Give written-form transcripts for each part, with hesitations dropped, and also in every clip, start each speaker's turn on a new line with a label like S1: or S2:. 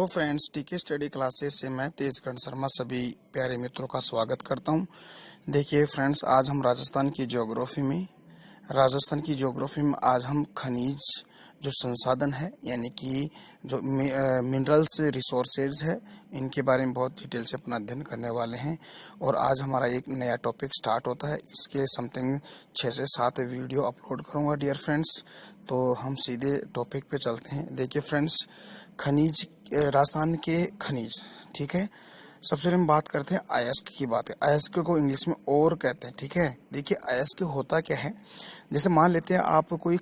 S1: Hello friends, टीके study classes से मैं तेजकर्ण शर्मा सभी प्यारे मित्रों का स्वागत करता हूं। देखिए फ्रेंड्स, आज हम राजस्थान की ज्योग्राफी में आज हम खनिज जो संसाधन है यानी कि जो मिनरल्स रिसोर्सेज है, इनके बारे में बहुत डिटेल से अपना अध्ययन करने वाले हैं। और आज हमारा एक नया टॉपिक स्टार्ट होता है। इसके समथिंग 6 से 7 वीडियो अपलोड करूंगा डियर फ्रेंड्स। तो हम सीधे टॉपिक पे चलते हैं। देखिए फ्रेंड्स, खनिज, राजस्थान के खनिज, ठीक है। सबसे पहले हम बात करते हैं अयस्क की बात है। अयस्क को इंग्लिश में ओर कहते हैं, ठीक है। देखिए अयस्क होता क्या है, जैसे मान लेते हैं आप कोई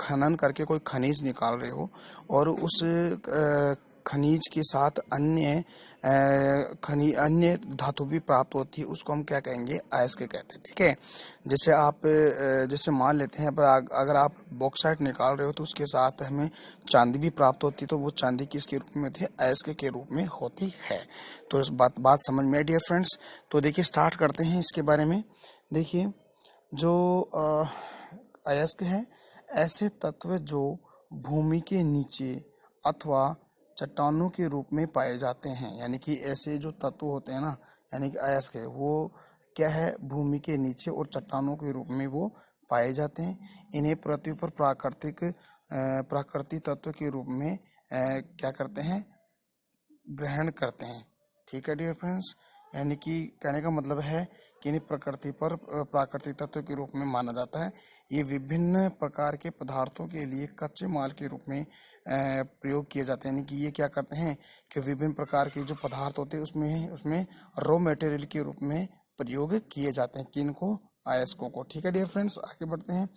S1: खनन करके कोई खनिज निकाल रहे हो और उस खनिज के साथ अन्य धातु भी प्राप्त होती है, उसको हम क्या कहेंगे, अयस्क कहते हैं, ठीक है। जैसे मान लेते हैं, पर अगर आप बॉक्साइट निकाल रहे हो तो उसके साथ हमें चांदी भी प्राप्त होती है, तो वो चांदी किसके रूप में होती है, अयस्क के रूप में होती है। तो इस बात समझ में डियर फ्रेंड्स। तो देखिए स्टार्ट करते हैं इसके बारे में। देखिए जो अयस्क है, ऐसे तत्व जो भूमि के नीचे अथवा चट्टानों के रूप में पाए जाते हैं, यानी कि ऐसे जो तत्व होते हैं ना, यानी कि अयस्क है, वो क्या है, भूमि के नीचे और चट्टानों के रूप में वो पाए जाते हैं। इन्हें पृथ्वी पर प्राकृतिक तत्व के रूप में क्या करते हैं, ग्रहण करते हैं, ठीक है डियर फ्रेंड्स। यानी कि कहने का मतलब है कि इन्हें प्रकृति पर प्राकृतिक तत्व के रूप में माना जाता है। ये विभिन्न प्रकार के पदार्थों के लिए कच्चे माल के रूप में प्रयोग किए जाते हैं। यानी कि ये क्या करते हैं कि विभिन्न प्रकार के जो पदार्थ होते हैं उसमें रॉ मटेरियल के रूप में प्रयोग किए जाते हैं। किनको, अयस्कों को, ठीक है डियर फ्रेंड्स। आगे बढ़ते हैं।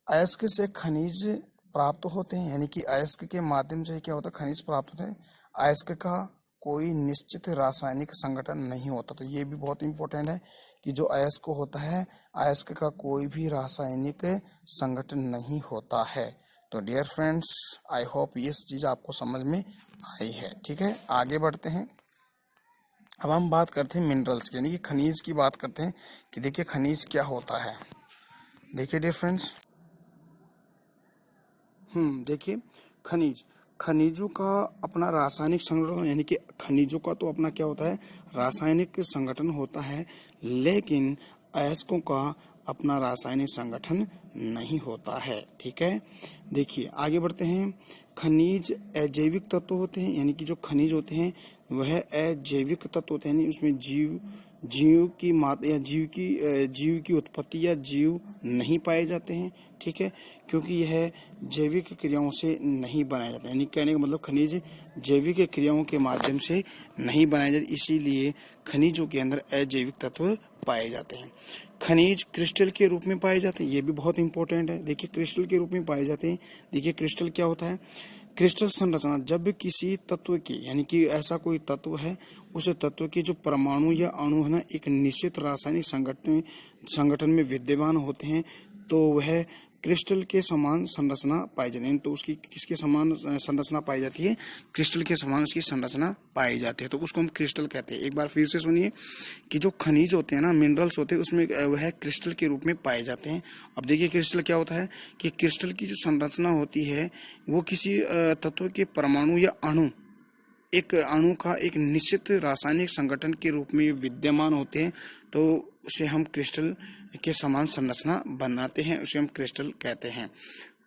S1: अयस्क से खनिज प्राप्त होते हैं, यानी कि अयस्क के माध्यम से क्या होता है, खनिज प्राप्त होते हैं। अयस्क का कोई निश्चित रासायनिक संगठन नहीं होता। तो ये भी बहुत इंपॉर्टेंट है कि जो अयस्क होता है, अयस्क का कोई भी रासायनिक संगठन नहीं होता है। तो डियर फ्रेंड्स, आई होप ये चीज आपको समझ में आई है, ठीक है। आगे बढ़ते हैं। अब हम बात करते हैं मिनरल्स की, यानी कि खनिज की बात करते हैं कि देखिए खनिज क्या होता है। देखिए डियर फ्रेंड्स, देखिए खनिजों का अपना रासायनिक संगठन, यानी कि खनिजों का तो अपना क्या होता है, रासायनिक संगठन होता है, लेकिन अयस्कों का अपना रासायनिक संगठन नहीं होता है, ठीक है। देखिए आगे बढ़ते हैं। खनिज अजैविक तत्व होते हैं, यानी कि जो खनिज होते हैं वह अजैविक तत्व होते हैं, यानी उसमें जीव की मात्रा या जीव की उत्पत्ति या जीव नहीं पाए जाते हैं, ठीक है, क्योंकि यह जैविक क्रियाओं से नहीं बनाया जाता है। यानी कहने का मतलब खनिज जैविक क्रियाओं के माध्यम से नहीं बनाए जाते, इसीलिए खनिजों के अंदर अजैविक तत्व पाए जाते हैं। खनिज क्रिस्टल के रूप में पाए जाते हैं, ये भी बहुत इंपॉर्टेंट है। देखिए क्रिस्टल के रूप में पाए जाते हैं। देखिए क्रिस्टल क्या होता है, क्रिस्टल संरचना, जब किसी तत्व की, यानी कि ऐसा कोई तत्व है, उस तत्व के जो परमाणु या अणु है ना, एक निश्चित रासायनिक संगठन में विद्यमान होते हैं, तो वह क्रिस्टल के समान संरचना पाई जाती है। तो उसकी किसके समान संरचना पाई जाती है, क्रिस्टल के समान उसकी संरचना पाई जाती है, तो उसको हम क्रिस्टल कहते हैं। एक बार फिर से सुनिए कि जो खनिज होते हैं ना, मिनरल्स होते हैं, उसमें वह क्रिस्टल के रूप में पाए जाते हैं। अब देखिए क्रिस्टल क्या होता है कि क्रिस्टल की जो संरचना होती है वो किसी तत्व के परमाणु या एक अणु का एक निश्चित रासायनिक संगठन के रूप में विद्यमान होते हैं, तो उसे हम क्रिस्टल के समान संरचना बनाते हैं, उसे हम क्रिस्टल कहते हैं।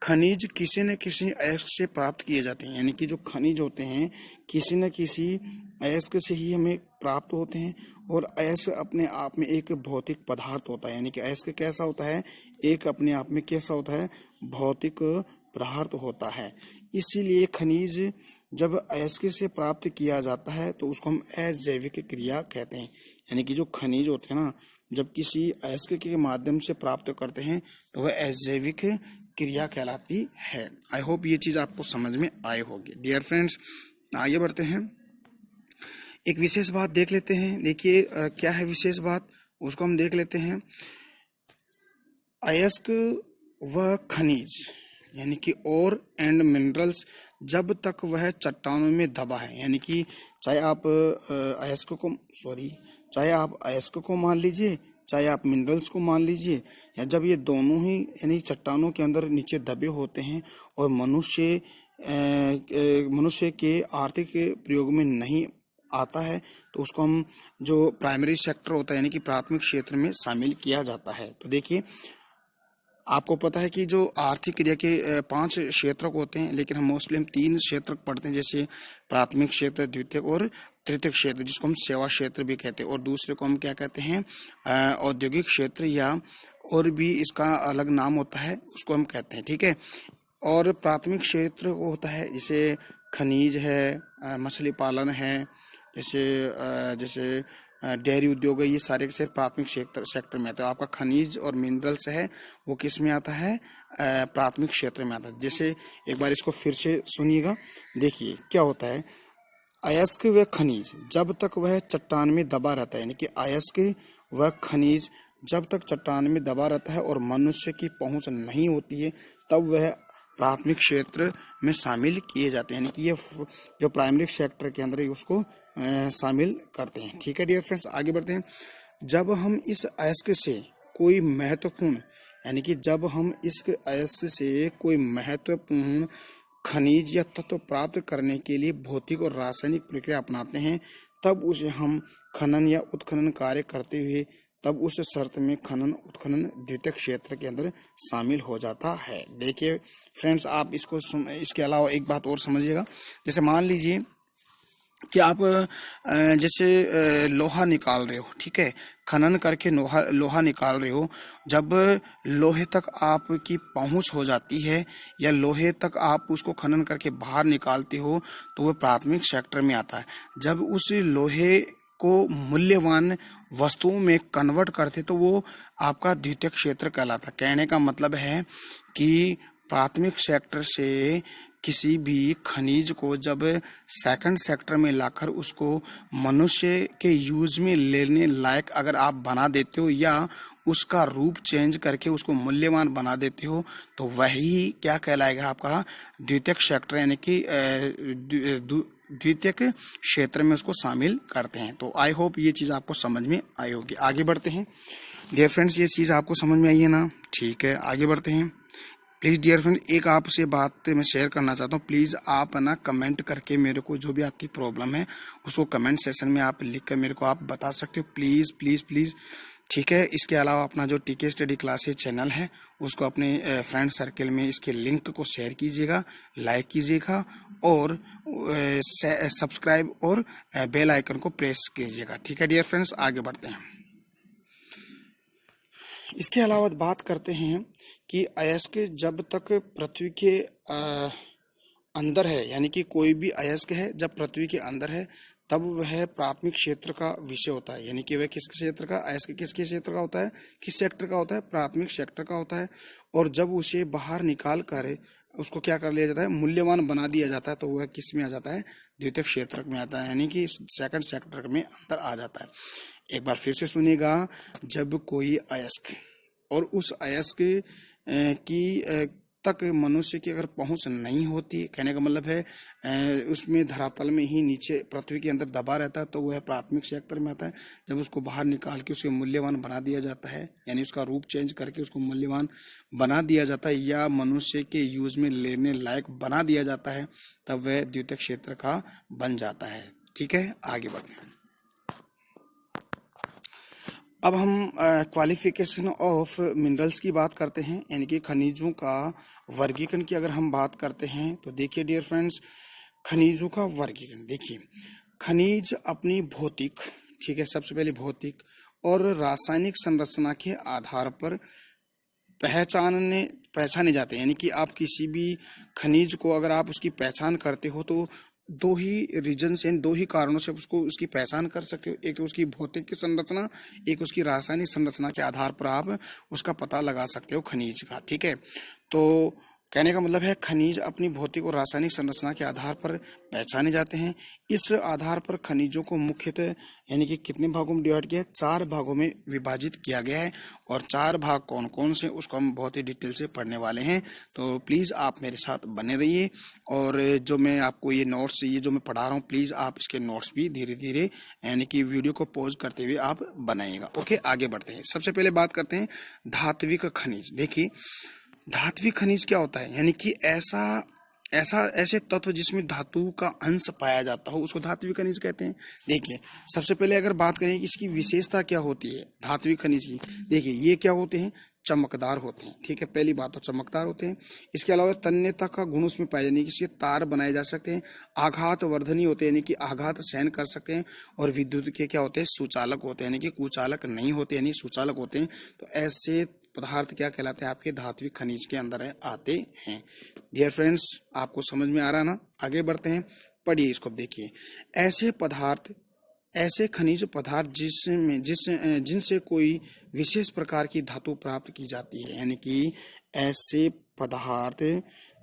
S1: खनिज किसी न किसी अयस्क से प्राप्त किए जाते हैं, यानी कि जो खनिज होते हैं किसी न किसी अयस्क से ही हमें प्राप्त होते हैं। और अयस्क अपने आप में एक भौतिक पदार्थ होता है, यानी कि अयस्क कैसा होता है, एक अपने आप में कैसा होता है, भौतिक पदार्थ होता है। इसीलिए खनिज जब अयस्क से प्राप्त किया जाता है तो उसको हम अजैविक क्रिया कहते हैं। यानी कि जो खनिज होते हैं ना, जब किसी अयस्क के माध्यम से प्राप्त करते हैं तो वह अजैविक क्रिया कहलाती है। आई होप ये चीज आपको समझ में आई होगी डियर फ्रेंड्स। आगे बढ़ते हैं, एक विशेष बात देख लेते हैं। देखिए क्या है विशेष बात, उसको हम देख लेते हैं। अयस्क व खनिज, यानी कि और एंड मिनरल्स, जब तक वह चट्टानों में दबा है, यानी कि चाहे आप अयस्क को मान लीजिए, चाहे आप मिनरल्स को मान लीजिए, या जब ये दोनों ही यानी चट्टानों के अंदर नीचे दबे होते हैं और मनुष्य मनुष्य के आर्थिक प्रयोग में नहीं आता है तो उसको हम जो प्राइमरी सेक्टर होता है यानी कि प्राथमिक क्षेत्र में शामिल किया जाता है। तो देखिए, आपको पता है कि जो आर्थिक क्रिया के 5 क्षेत्र होते हैं, लेकिन हम मोस्टली 3 क्षेत्र पढ़ते हैं, जैसे प्राथमिक क्षेत्र, द्वितीयक और तृतीयक क्षेत्र, जिसको हम सेवा क्षेत्र भी कहते हैं, और दूसरे को हम क्या कहते हैं, औद्योगिक क्षेत्र, या और भी इसका अलग नाम होता है, उसको हम कहते हैं। ठीक है। और प्राथमिक क्षेत्र वो होता है जैसे खनिज है, मछली पालन है, जैसे जैसे डेयरी उद्योग है, ये सारे के सारे प्राथमिक सेक्टर में आता है। आपका खनिज और मिनरल्स है वो किस में आता है, प्राथमिक क्षेत्र में आता है। जैसे एक बार इसको फिर से सुनिएगा, देखिए क्या होता है। अयस्क व खनिज जब तक वह चट्टान में दबा रहता है, यानी कि अयस्क व खनिज जब तक चट्टान में दबा रहता है और मनुष्य की पहुंच नहीं होती है, तब वह प्राथमिक क्षेत्र में शामिल किए जाते हैं, यानी कि ये जो प्राइमरी सेक्टर के अंदर ही उसको शामिल करते हैं। ठीक है डियर फ्रेंड्स, आगे बढ़ते हैं। जब हम इस अयस्क से कोई महत्वपूर्ण, यानी कि जब हम इस अयस्क से कोई महत्वपूर्ण खनिज या तत्व प्राप्त करने के लिए भौतिक और रासायनिक प्रक्रिया अपनाते हैं, तब उसे हम खनन या उत्खनन कार्य करते हुए, तब उस शर्त में खनन उत्खनन द्वितीयक क्षेत्र के अंदर शामिल हो जाता है। देखिए फ्रेंड्स, आप इसके अलावा एक बात और समझिएगा। जैसे मान लीजिए कि आप जैसे लोहा निकाल रहे हो, ठीक है, खनन करके लोहा निकाल रहे हो। जब लोहे तक आपकी पहुंच हो जाती है या लोहे तक आप उसको खनन करके बाहर निकालते हो, तो वो प्राथमिक सेक्टर में आता है। जब उस लोहे को मूल्यवान वस्तुओं में कन्वर्ट करते तो वो आपका द्वितीयक क्षेत्र कहलाता। कहने का मतलब है कि प्राथमिक सेक्टर से किसी भी खनिज को जब सेकंड सेक्टर में लाकर उसको मनुष्य के यूज में लेने लायक अगर आप बना देते हो या उसका रूप चेंज करके उसको मूल्यवान बना देते हो, तो वही क्या कहलाएगा, आपका द्वितीयक सेक्टर, यानी कि द्वितीयक क्षेत्र में उसको शामिल करते हैं। तो आई होप ये चीज़ आपको समझ में आई होगी। आगे बढ़ते हैं डियर फ्रेंड्स, ये चीज़ आपको समझ में आई है ना? ठीक है, आगे बढ़ते हैं। प्लीज़ डियर फ्रेंड, एक आपसे बात मैं शेयर करना चाहता हूँ। प्लीज़ आप ना कमेंट करके मेरे को जो भी आपकी प्रॉब्लम है उसको कमेंट सेशन में आप लिख कर मेरे को आप बता सकते हो। प्लीज़ प्लीज़ प्लीज़, ठीक है। इसके अलावा अपना जो टीके स्टडी क्लासेस चैनल है उसको अपने फ्रेंड सर्कल में इसके लिंक को शेयर कीजिएगा, लाइक कीजिएगा और सब्सक्राइब और बेल आइकन को प्रेस कीजिएगा। ठीक है डियर फ्रेंड्स, आगे बढ़ते हैं। इसके अलावा बात करते हैं कि अयस्क जब तक पृथ्वी के अंदर है, यानी कि कोई भी अयस्क है जब पृथ्वी के अंदर है तब वह प्राथमिक क्षेत्र का विषय होता है। यानी कि वह किस क्षेत्र का, अयस्क किसके क्षेत्र का होता है, किस सेक्टर का होता है, प्राथमिक सेक्टर का होता है। और जब उसे बाहर निकाल कर उसको क्या कर लिया जाता है, मूल्यवान बना दिया जाता है, तो वह किस में आ जाता है, द्वितीयक क्षेत्र में आता है, यानी कि सेकंड सेक्टर में अंदर आ जाता है। एक बार फिर से सुनिएगा, जब कोई अयस्क और उस अयस्क की तक मनुष्य की अगर पहुंच नहीं होती, कहने का मतलब है उसमें धरातल में ही नीचे पृथ्वी के अंदर दबा रहता है, तो वह प्राथमिक सेक्टर में आता है। जब उसको बाहर निकाल के उसे मूल्यवान बना दिया जाता है, यानी उसका रूप चेंज करके उसको मूल्यवान बना दिया जाता है या मनुष्य के यूज में लेने लायक बना दिया जाता है, तब वह द्वितीयक क्षेत्र का बन जाता है। ठीक है, आगे बढ़ते हैं। अब हम क्वालिफिकेशन ऑफ मिनरल्स की बात करते हैं, यानी कि खनिजों का वर्गीकरण की अगर हम बात करते हैं तो देखिए डियर फ्रेंड्स, खनिजों का वर्गीकरण देखिए, खनिज अपनी भौतिक, ठीक है, सबसे पहले भौतिक और रासायनिक संरचना के आधार पर पहचाने जाते हैं। यानी कि आप किसी भी खनिज को अगर आप उसकी पहचान करते हो तो दो ही रीजन से, दो ही कारणों से उसको उसकी पहचान कर सकते हो। एक तो उसकी भौतिक संरचना, एक उसकी रासायनिक संरचना के आधार पर आप उसका पता लगा सकते हो खनिज का। ठीक है, तो कहने का मतलब है खनिज अपनी भौतिक और रासायनिक संरचना के आधार पर पहचाने जाते हैं। इस आधार पर खनिजों को मुख्यतः यानी कि कितने भागों में डिवाइड किया है, 4 भागों में विभाजित किया गया है। और 4 भाग कौन कौन से उसको हम बहुत ही डिटेल से पढ़ने वाले हैं, तो प्लीज़ आप मेरे साथ बने रहिए। और जो मैं आपको ये नोट्स, ये जो मैं पढ़ा रहा हूँ, प्लीज़ आप इसके नोट्स भी धीरे धीरे यानी कि वीडियो को पॉज करते हुए आप बनाइएगा। ओके, आगे बढ़ते हैं। सबसे पहले बात करते हैं धात्विक खनिज। देखिए धात्विक खनिज क्या होता है, यानी कि ऐसे तत्व जिसमें धातु का अंश पाया जाता हो उसको धात्विक खनिज कहते हैं। देखिए, सबसे पहले अगर बात करें कि इसकी विशेषता क्या होती है धात्विक खनिज की, देखिए ये क्या होते हैं, चमकदार होते हैं। ठीक है, पहली बात तो चमकदार होते हैं। इसके अलावा तन्यता का गुण उसमें पाया जाने की, इसके तार बनाए जा सकते हैं। आघात वर्धनी होते हैं, यानी कि आघात सहन कर सकते हैं। और विद्युत के क्या होते हैं, सुचालक होते हैं, यानी कि कुचालक नहीं होते, यानी सुचालक होते हैं। तो ऐसे पदार्थ क्या कहलाते हैं, आपके धात्विक खनिज के अंदर आते हैं। डियर फ्रेंड्स, आपको समझ में आ रहा ना? आगे बढ़ते हैं, पढ़िए इसको, देखिए। ऐसे खनिज पदार्थ जिनसे कोई विशेष प्रकार की धातु प्राप्त की जाती है, यानी कि ऐसे पदार्थ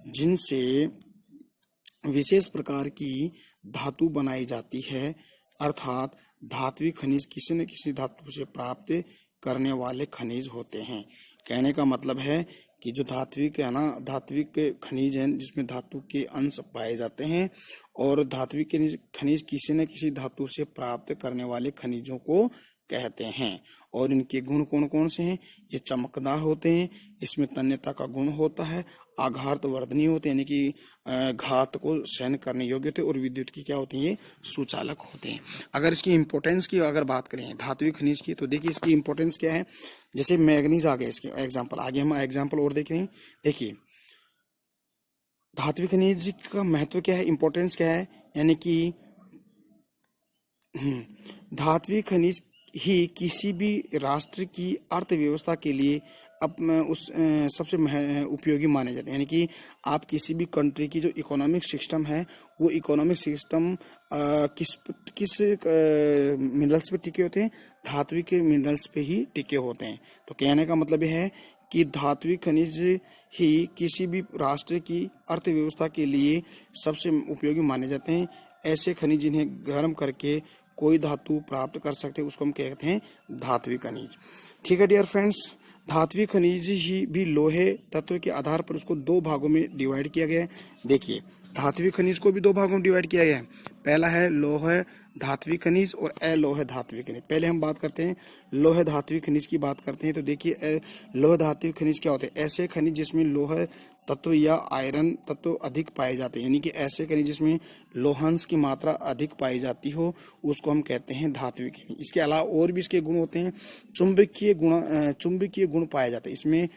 S1: जिनसे विशेष प्रकार की धातु बनाई जाती है, अर्थात धात्विक खनिज किसी न किसी धातु से प्राप्त करने वाले खनिज होते हैं। कहने का मतलब है कि जो धात्विक है ना, धात्विक खनिज है जिसमें धातु के अंश पाए जाते हैं, और धात्विक खनिज किसी न किसी धातु से प्राप्त करने वाले खनिजों को कहते हैं। और इनके गुण कौन कौन से हैं, ये चमकदार होते हैं, इसमें तन्यता का गुण होता है, आघात वर्धनीय होते हैं, यानी कि घात को सहन करने योग्य होते हैं, और विद्युत की क्या होती है, ये सुचालक होते हैं। अगर इसकी इंपॉर्टेंस की अगर बात करें धात्विक खनिज की, तो देखिए इसकी इंपॉर्टेंस क्या है। जैसे मैग्नीज आ गए, इसके एग्जाम्पल आगे हम एग्जाम्पल और देखें। देखिए धात्विक खनिज का महत्व क्या है, इंपॉर्टेंस क्या है, यानी कि धात्विक खनिज ही किसी भी राष्ट्र की अर्थव्यवस्था के लिए सबसे उपयोगी माने जाते हैं। यानी कि आप किसी भी कंट्री की जो इकोनॉमिक सिस्टम है, वो इकोनॉमिक सिस्टम किस किस मिनरल्स पे टिके होते हैं, धात्विक मिनरल्स पे ही टिके होते हैं। तो कहने का मतलब यह है कि धात्विक खनिज ही किसी भी राष्ट्र की अर्थव्यवस्था के लिए सबसे उपयोगी माने जाते हैं। ऐसे खनिज जिन्हें गर्म करके कोई धातु प्राप्त कर सकते हैं उसको हम कहते हैं धात्विक खनिज। ठीक है डियर फ्रेंड्स, धात्विक खनिज ही भी लोहे तत्व के आधार पर उसको दो भागों में डिवाइड किया गया है। देखिए धात्विक खनिज को भी दो भागों में डिवाइड किया गया है। पहला है लोह धात्विक खनिज और अलोह धात्विक खनिज। पहले हम बात करते हैं लोह धात्विक खनिज की बात करते हैं। तो देखिए लोह धात्विक खनिज क्या होते हैं, ऐसे खनिज जिसमें लोह तत्व या आयरन तत्व अधिक पाए जाते हैं, यानी कि ऐसे खनिज जिसमें लोहांश की मात्रा अधिक पाई जाती हो उसको हम कहते हैं धात्विक खनिज। इसके अलावा और भी इसके गुण होते हैं, चुंबकीय गुण पाए जाते हैं। इसमें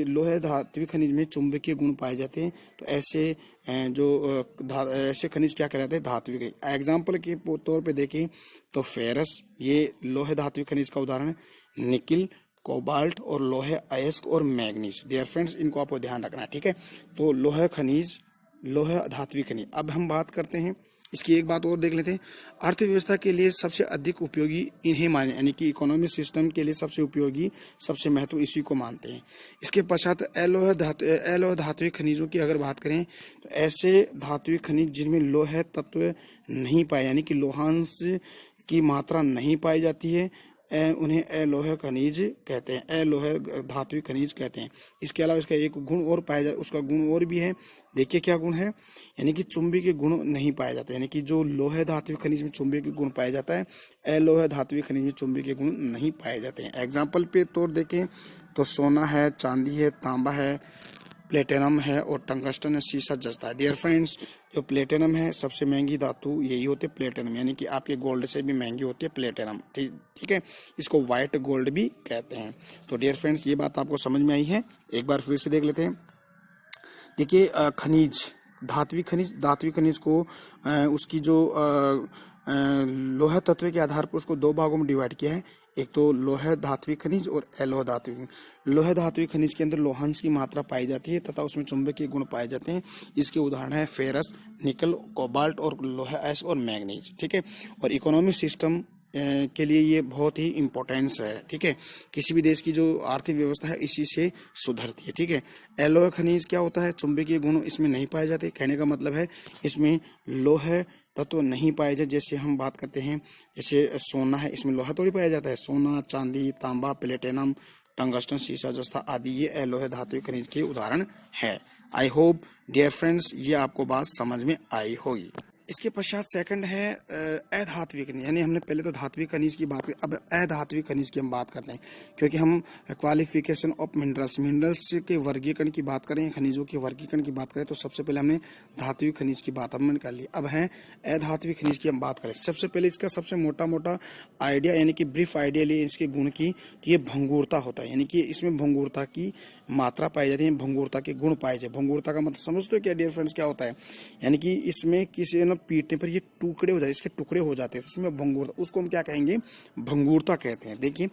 S1: लोहे धात्विक खनिज में चुंबकीय गुण पाए जाते हैं। तो ऐसे खनिज क्या कहलाते हैं, धात्विक। एग्जाम्पल के तौर पे देखें तो फेरस, ये लोहे धात्विक खनिज का उदाहरण है। निकिल, कोबाल्ट और लोहे अयस्क और मैग्नीज। डियर फ्रेंड्स, इनको आपको ध्यान रखना है। ठीक है, तो लोहे धात्विक खनिज। अब हम बात करते हैं, इसकी एक बात और देख लेते हैं। अर्थव्यवस्था के लिए सबसे अधिक उपयोगी इन्हें माने, यानी कि इकोनॉमिक सिस्टम के लिए सबसे उपयोगी, सबसे महत्व इसी को मानते हैं। इसके पश्चात अलोह धात्विक खनिजों की अगर बात करें तो ऐसे धात्विक खनिज जिनमें लोह तत्व नहीं पाए, यानी कि लोहांश की मात्रा नहीं पाई जाती है, उन्हें अलोह खनिज कहते हैं, अलोह धात्विक खनिज कहते हैं। इसके अलावा इसका एक गुण और पाया जाता है, उसका गुण और भी है। देखिए क्या गुण है, यानी कि चुंबकीय गुण नहीं पाया जाता, यानी कि जो लोहे धात्विक खनिज में चुंबकीय गुण पाया जाता है, अलोह धात्विक खनिज में चुंबकीय गुण नहीं पाए जाते हैं। एग्जाम्पल पे तौर देखें तो सोना है, चांदी है, तांबा है, प्लेटिनम है और टंगस्टन है, शीशा जस्ता है। डियर फ्रेंड्स, जो प्लेटिनम है सबसे महंगी धातु यही होती है प्लेटिनम, यानी कि आपके गोल्ड से भी महंगी होती है प्लेटिनम। ठीक है, इसको व्हाइट गोल्ड भी कहते हैं। तो डियर फ्रेंड्स, ये बात आपको समझ में आई है, एक बार फिर से देख लेते हैं। देखिए खनिज, धात्विक खनिज को उसकी जो लोहा तत्व के आधार पर उसको दो भागों में डिवाइड किया है। एक तो लोह धात्विक खनिज और अलोह धात्विक। लोह धात्विक खनिज के अंदर लोहांश की मात्रा पाई जाती है तथा उसमें चुंबकीय गुण पाए जाते हैं। इसके उदाहरण है फेरस, निकल, कोबाल्ट और लोहा अयस्क और मैग्नीज। ठीक है, और इकोनॉमिक सिस्टम के लिए ये बहुत ही इम्पोर्टेंस है। ठीक है, किसी भी देश की जो आर्थिक व्यवस्था है इसी से सुधरती है। ठीक है, अलोह खनिज क्या होता है, चुंबकीय गुण इसमें नहीं पाए जाते। कहने का मतलब है इसमें लोह तत्व नहीं पाए जाते। जैसे हम बात करते हैं, जैसे सोना है, इसमें लोहा थोड़ी पाया जाता है। सोना, चांदी, तांबा, प्लेटिनम, टंगस्टन, शीशा जस्ता आदि ये अलोह धात्विक खनिज के उदाहरण है। आई होप डियर फ्रेंड्स ये आपको बात समझ में आई होगी। इसके पश्चात सेकंड है अधात्विक खनिज, यानी हमने पहले तो धात्विक खनिज की बात की, अब अधात्विक खनिज की हम बात करते हैं, क्योंकि हम क्वालिफिकेशन ऑफ मिनरल्स के वर्गीकरण की बात करें, खनिजों के वर्गीकरण की बात करें, तो सबसे पहले हमने धात्विक खनिज की बात हमने कर ली। अब है अधात्विक खनिज की हम बात करें। सबसे पहले इसका सबसे मोटा मोटा आइडिया यानी कि ब्रीफ आइडिया लिए इसके गुण की, तो ये भंगुरता होता है, यानी कि इसमें भंगुरता की मात्रा पाई जाती है, भंगुरता के गुण पाए जाते हैं। भंगुरता का मतलब समझते हो क्या डियर फ्रेंड्स, क्या होता है? यानी कि इसमें किसी न पीटने पर ये टुकड़े हो जाते, इसके टुकड़े हो जाते हैं, उसमें भंगुरता, उसको हम क्या कहेंगे? भंगुरता कहते हैं। देखिए,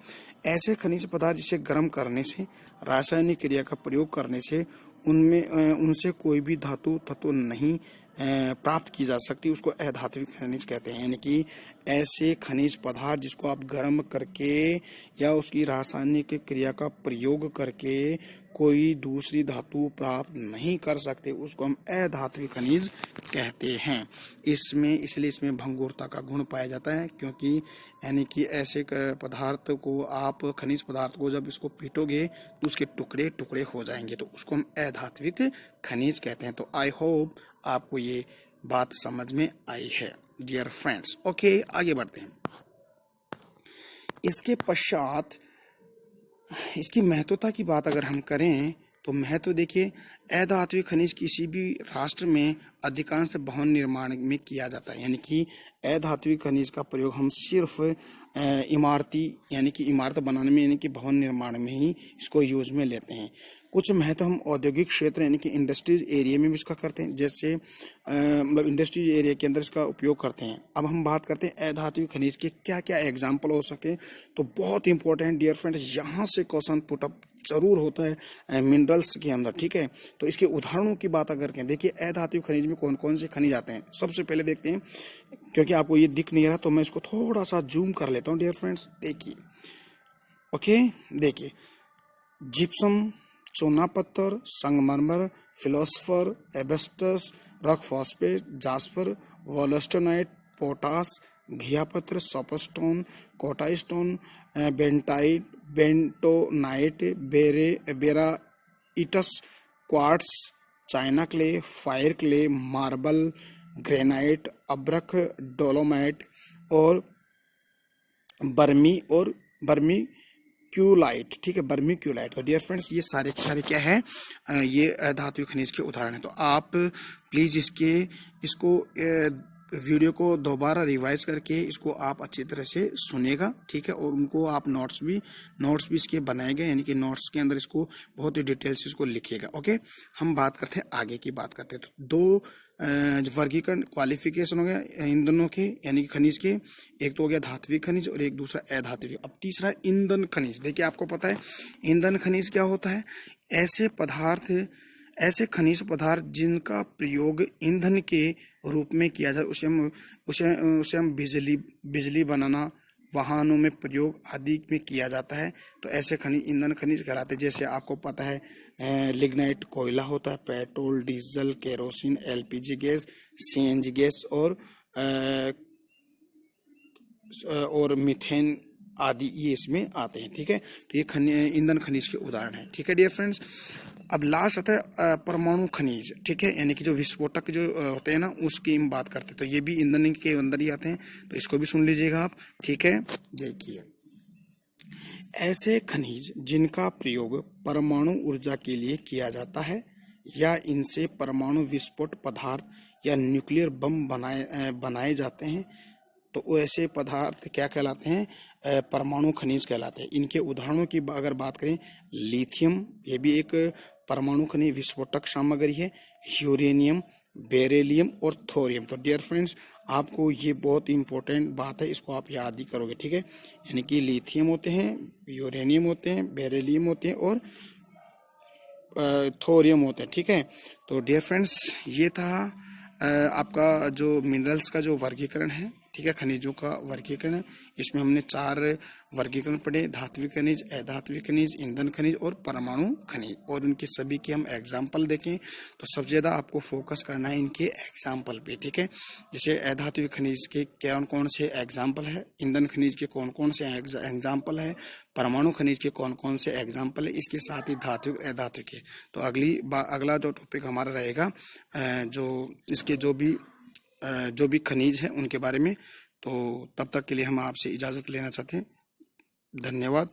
S1: ऐसे खनिज पदार्थ जिसे गर्म करने से, रासायनिक क्रिया का प्रयोग करने से उनमें उनसे कोई भी धातु तत्व नहीं प्राप्त की जा सकती, उसको अधात्विक खनिज कहते हैं। यानी कि ऐसे खनिज पदार्थ जिसको आप गर्म करके या उसकी रासायनिक क्रिया का प्रयोग करके कोई दूसरी धातु प्राप्त नहीं कर सकते, उसको हम अधात्विक खनिज कहते हैं। इसमें इसलिए इसमें भंगुरता का गुण पाया जाता है, क्योंकि यानी कि ऐसे पदार्थ को आप, खनिज पदार्थ को जब इसको पीटोगे तो उसके टुकड़े टुकड़े हो जाएंगे, तो उसको हम अधात्विक खनिज कहते हैं। तो आई होप आपको ये बात समझ में आई है डियर फ्रेंड्स। ओके, आगे बढ़ते हैं। इसके पश्चात इसकी महत्वता की बात अगर हम करें तो महत्व देखिए, अधात्विक खनिज किसी भी राष्ट्र में अधिकांश भवन निर्माण में किया जाता है। यानी कि अधात्विक खनिज का प्रयोग हम सिर्फ इमारती यानी कि इमारत बनाने में, यानी कि भवन निर्माण में ही इसको यूज में लेते हैं। कुछ महत्व हम औद्योगिक क्षेत्र यानी कि इंडस्ट्रीज एरिया में भी इसका करते हैं, जैसे मतलब इंडस्ट्रीज एरिया के अंदर इसका उपयोग करते हैं। अब हम बात करते हैं अधात्विक खनिज के क्या क्या एग्जाम्पल हो सकते हैं। तो बहुत इंपॉर्टेंट डियर फ्रेंड्स, यहाँ से क्वेश्चन पुटअप जरूर होता है मिनरल्स के अंदर, ठीक है। तो इसके उदाहरणों की बात अगर करें, देखिए अधात्विक खनिज में कौन कौन से खनिज आते हैं। सबसे पहले देखते हैं, क्योंकि आपको ये दिख नहीं रहा तो मैं इसको थोड़ा सा जूम कर लेता हूँ डियर फ्रेंड्स। देखिए, ओके, देखिए, जिप्सम, चूना पत्थर, संगमरमर, फिलोसफर, asbestos, rock phosphate, jasper, wollastonite, potash, घिया पत्थर, सॉपस्टोन, कोटाइस्टोन, बेंटाइट, bentonite, barytes, quartz, china clay, fire clay, marble, granite, अब्रक, डोलोमाइट और बर्मी क्यूलाइट, ठीक है, बर्मी क्यूलाइट। तो डियर फ्रेंड्स, ये सारे के सारे क्या है, ये धातु खनिज के उदाहरण है। तो आप प्लीज इसको वीडियो को दोबारा रिवाइज करके इसको आप अच्छी तरह से सुनेगा, ठीक है, और उनको आप नोट्स भी इसके बनाए गए, यानी कि नोट्स के अंदर इसको बहुत ही डिटेल से इसको लिखिएगा। ओके, हम बात करते हैं, आगे की बात करते हैं। तो दो वर्गीकरण क्वालिफिकेशन हो गया इन दोनों के, यानी कि खनिज के, एक तो हो गया धात्विक खनिज और एक दूसरा अधात्विक। अब तीसरा ईंधन खनिज। देखिए, आपको पता है ईंधन खनिज क्या होता है? ऐसे खनिज पदार्थ जिनका प्रयोग ईंधन के रूप में किया जाए, उसे हम बिजली बनाना, वाहनों में प्रयोग आदि में किया जाता है। तो ऐसे खनिज ईंधन खनिज कहलाते हैं। जैसे आपको पता है लिग्नाइट कोयला होता है, petrol, diesel, kerosene, LPG gas, CNG gas और मीथेन आदि ये इसमें आते हैं, ठीक है। तो ये ईंधन खनिज के उदाहरण है, ठीक है डियर फ्रेंड्स। अब लास्ट आता है परमाणु खनिज, ठीक है, यानी कि जो विस्फोटक जो होते हैं ना, उसकी हम बात करते हैं। तो ये भी ईंधन के अंदर ही आते हैं, तो इसको भी सुन लीजिएगा आप, ठीक है। देखिए, ऐसे खनिज जिनका प्रयोग परमाणु ऊर्जा के लिए किया जाता है या इनसे परमाणु विस्फोट पदार्थ या न्यूक्लियर बम बनाए जाते हैं, तो वो ऐसे पदार्थ क्या कहलाते हैं? परमाणु खनिज कहलाते हैं। इनके उदाहरणों की अगर बात करें, लिथियम, ये भी एक परमाणु खनिज विस्फोटक सामग्री है, यूरेनियम, बेरिलियम और थोरियम। तो डियर फ्रेंड्स, आपको ये बहुत इंपॉर्टेंट बात है, इसको आप याद ही करोगे, ठीक है। यानी कि लिथियम होते हैं, यूरेनियम होते हैं, बेरिलियम होते हैं और थोरियम होते हैं, ठीक है। तो डियर फ्रेंड्स, ये था आपका जो मिनरल्स का जो वर्गीकरण है, ठीक है, खनिजों का वर्गीकरण है। इसमें हमने 4 वर्गीकरण पढ़े, धात्विक खनिज, अधात्विक खनिज, ईंधन खनिज और परमाणु खनिज, और उनके सभी के हम एग्जाम्पल देखें तो सबसे ज्यादा आपको फोकस करना है इनके एग्जाम्पल पे, ठीक है। जैसे अधात्विक खनिज के कौन कौन से एग्जाम्पल है, ईंधन खनिज के कौन कौन से एग्जाम्पल है, परमाणु खनिज के कौन कौन से एग्जाम्पल है, इसके साथ ही धात्विक अधात्विक के। तो अगला जो टॉपिक हमारा रहेगा, जो इसके जो भी जो भी खनिज है उनके बारे में। तो तब तक के लिए हम आपसे इजाज़त लेना चाहते हैं। धन्यवाद।